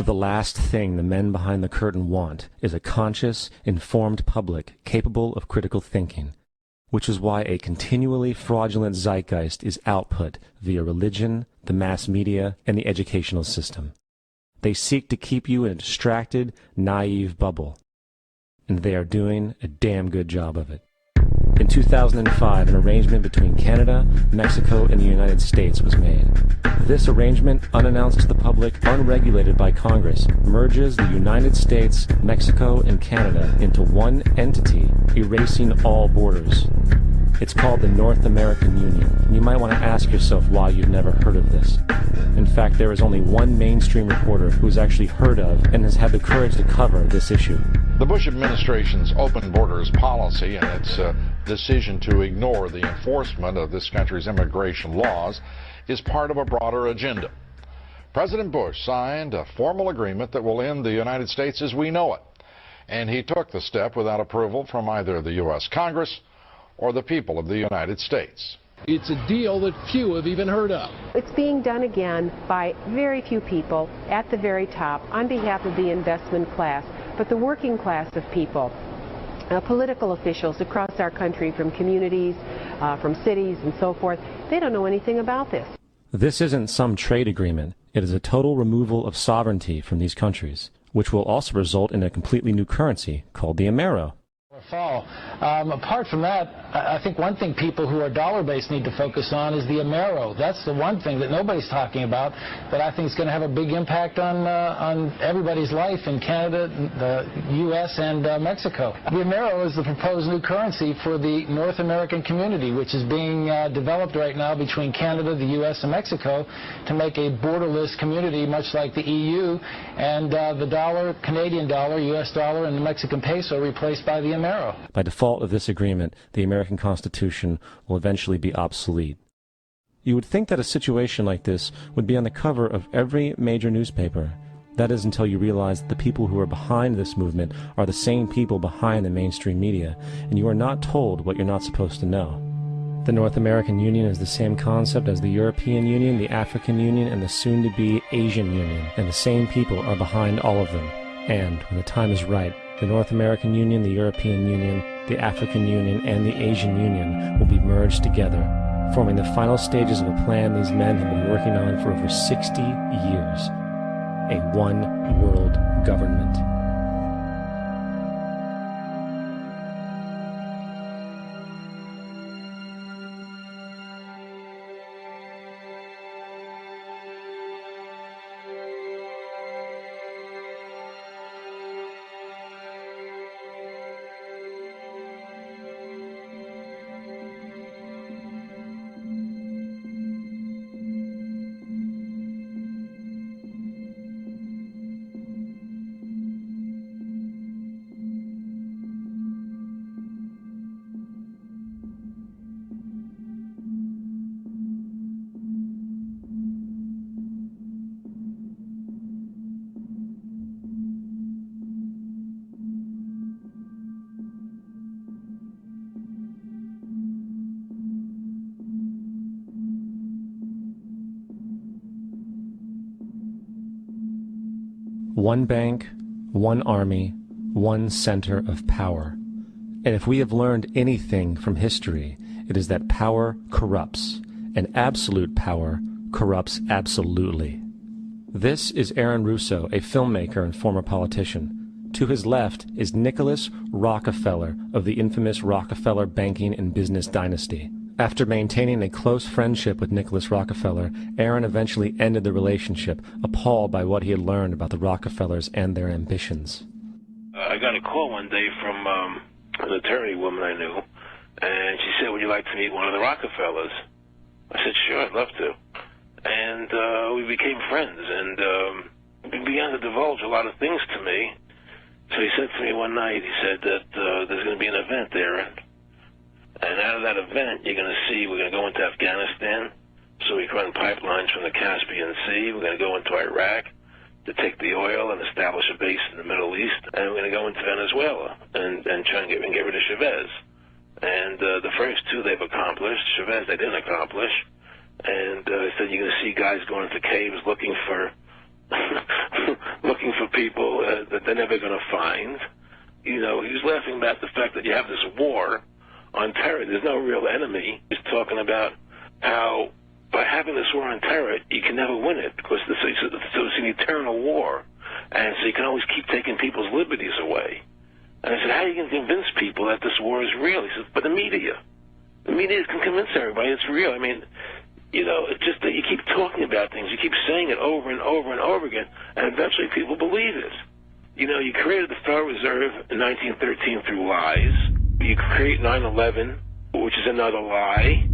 The last thing the men behind the curtain want is a conscious, informed public capable of critical thinking, which is why a continually fraudulent zeitgeist is output via religion, the mass media, and the educational system. They seek to keep you in a distracted, naive bubble, and they are doing a damn good job of it. In 2005, an arrangement between Canada, Mexico, and the United States was made. This arrangement, unannounced to the public, unregulated by Congress, merges the United States, Mexico, and Canada into one entity, erasing all borders. It's called the North American Union, and you might want to ask yourself why you've never heard of this. In fact, there is only one mainstream reporter who has actually heard of and has had the courage to cover this issue. The Bush administration's open borders policy and its decision to ignore the enforcement of this country's immigration laws is part of a broader agenda. President Bush signed a formal agreement that will end the United States as we know it, and he took the step without approval from either the U.S. Congress or the people of the United States. It's a deal that few have even heard of. It's being done again by very few people at the very top on behalf of the investment class, but the working class of people, political officials across our country, from communities, from cities and so forth, they don't know anything about this. This isn't some trade agreement. It is a total removal of sovereignty from these countries, which will also result in a completely new currency called the Amero. Fall. Apart from that, I think one thing people who are dollar-based need to focus on is the Amero. That's the one thing that nobody's talking about that I think is going to have a big impact on everybody's life in Canada, the U.S., and Mexico. The Amero is the proposed new currency for the North American community, which is being developed right now between Canada, the U.S., and Mexico to make a borderless community, much like the EU, and the dollar, Canadian dollar, U.S. dollar, and the Mexican peso replaced by the Amero. By default of this agreement, the American Constitution will eventually be obsolete. You would think that a situation like this would be on the cover of every major newspaper. That is until you realize that the people who are behind this movement are the same people behind the mainstream media, and you are not told what you're not supposed to know. The North American Union is the same concept as the European Union, the African Union, and the soon-to-be Asian Union, and the same people are behind all of them. And, when the time is right, the North American Union, the European Union, the African Union, and the Asian Union will be merged together, forming the final stages of a plan these men have been working on for over 60 years. A one-world government. One bank, one army, one center of power. And if we have learned anything from history, it is that power corrupts, and absolute power corrupts absolutely. This is Aaron Russo, a filmmaker and former politician. To his left is Nicholas Rockefeller of the infamous Rockefeller banking and business dynasty. After maintaining a close friendship with Nicholas Rockefeller, Aaron eventually ended the relationship, appalled by what he had learned about the Rockefellers and their ambitions. I got a call one day from an attorney woman I knew, and she said, "Would you like to meet one of the Rockefellers?" I said, "Sure, I'd love to." And we became friends, and he began to divulge a lot of things to me. So he said to me one night, he said that there's going to be an event there. And out of that event, you're going to see we're going to go into Afghanistan, so we can run pipelines from the Caspian Sea. We're going to go into Iraq to take the oil and establish a base in the Middle East. And we're going to go into Venezuela and try and get rid of Chavez. And the first two they've accomplished. Chavez they didn't accomplish. And he said you're going to see guys going into caves looking for people that they're never going to find. He was laughing about the fact that you have this war on terror. There's no real enemy. He's talking about how by having this war on terror, you can never win it because it's an eternal war. And so you can always keep taking people's liberties away. And I said, how are you going to convince people that this war is real? He said, but the media can convince everybody it's real. I mean, it's just that you keep talking about things. You keep saying it over and over and over again, and eventually people believe it. You created the Federal Reserve in 1913 through lies. You create 9/11, which is another lie.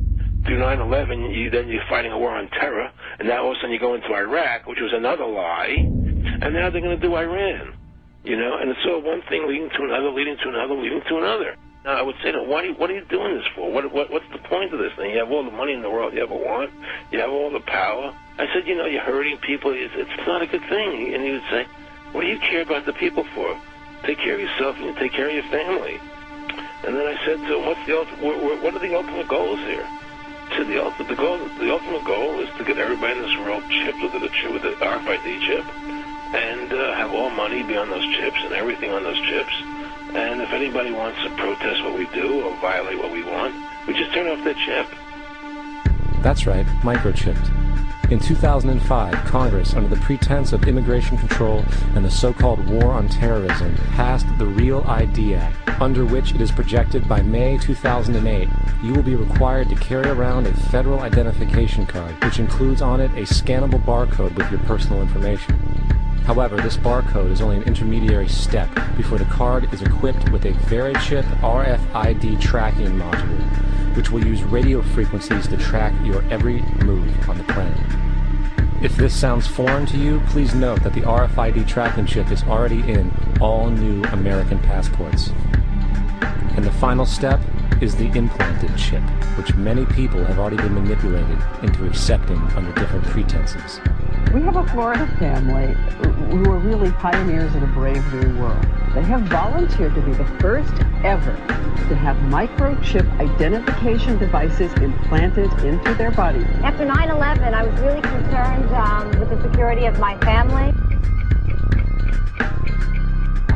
Through 9/11, you're fighting a war on terror, and now all of a sudden you go into Iraq, which was another lie, and now they're going to do Iran. And it's all one thing leading to another, leading to another, leading to another. Now, I would say, what are you doing this for? What's the point of this thing? You have all the money in the world you ever want. You have all the power. I said, you're hurting people. It's not a good thing. And he would say, what do you care about the people for? Take care of yourself and you take care of your family. And then I said to him, what are the ultimate goals here? He said, the ultimate goal is to get everybody in this world chipped with the RFID chip and have all money be on those chips and everything on those chips. And if anybody wants to protest what we do or violate what we want, we just turn off their chip. That's right, microchipped. In 2005, Congress, under the pretense of immigration control and the so-called war on terrorism, passed the REAL ID Act, under which it is projected by May 2008, you will be required to carry around a federal identification card, which includes on it a scannable barcode with your personal information. However, this barcode is only an intermediary step before the card is equipped with a VeriChip RFID tracking module, which will use radio frequencies to track your every move on the planet. If this sounds foreign to you, please note that the RFID tracking chip is already in all new American passports. And the final step is the implanted chip, which many people have already been manipulated into accepting under different pretenses. We have a Florida family who are really pioneers of the Brave New World. They have volunteered to be the first ever to have microchip identification devices implanted into their body. After 9/11, I was really concerned with the security of my family.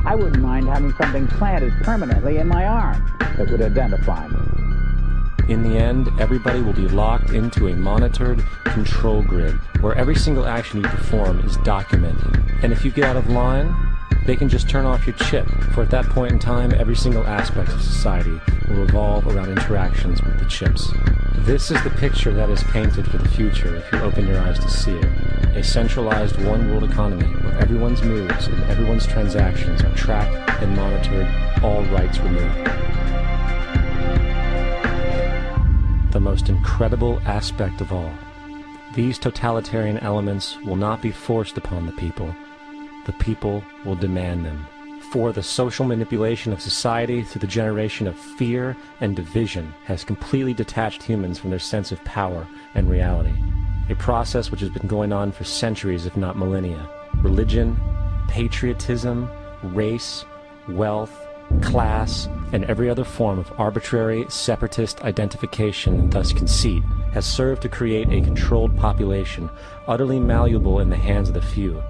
I wouldn't mind having something planted permanently in my arm that would identify me. In the end, everybody will be locked into a monitored control grid where every single action you perform is documented. And if you get out of line, they can just turn off your chip, for at that point in time, every single aspect of society will revolve around interactions with the chips. This is the picture that is painted for the future if you open your eyes to see it. A centralized one-world economy where everyone's moves and everyone's transactions are tracked and monitored, all rights removed. The most incredible aspect of all. These totalitarian elements will not be forced upon the people. The people will demand them. For the social manipulation of society through the generation of fear and division has completely detached humans from their sense of power and reality. A process which has been going on for centuries, if not millennia. Religion, patriotism, race, wealth, class, and every other form of arbitrary, separatist identification and thus conceit has served to create a controlled population, utterly malleable in the hands of the few.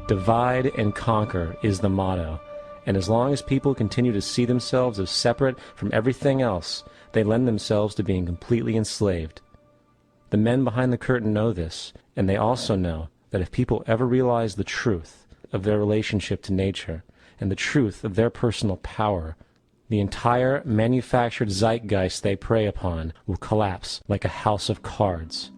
Divide and conquer is the motto, and as long as people continue to see themselves as separate from everything else, they lend themselves to being completely enslaved. The men behind the curtain know this, and they also know that if people ever realize the truth of their relationship to nature, and the truth of their personal power, the entire manufactured zeitgeist they prey upon will collapse like a house of cards.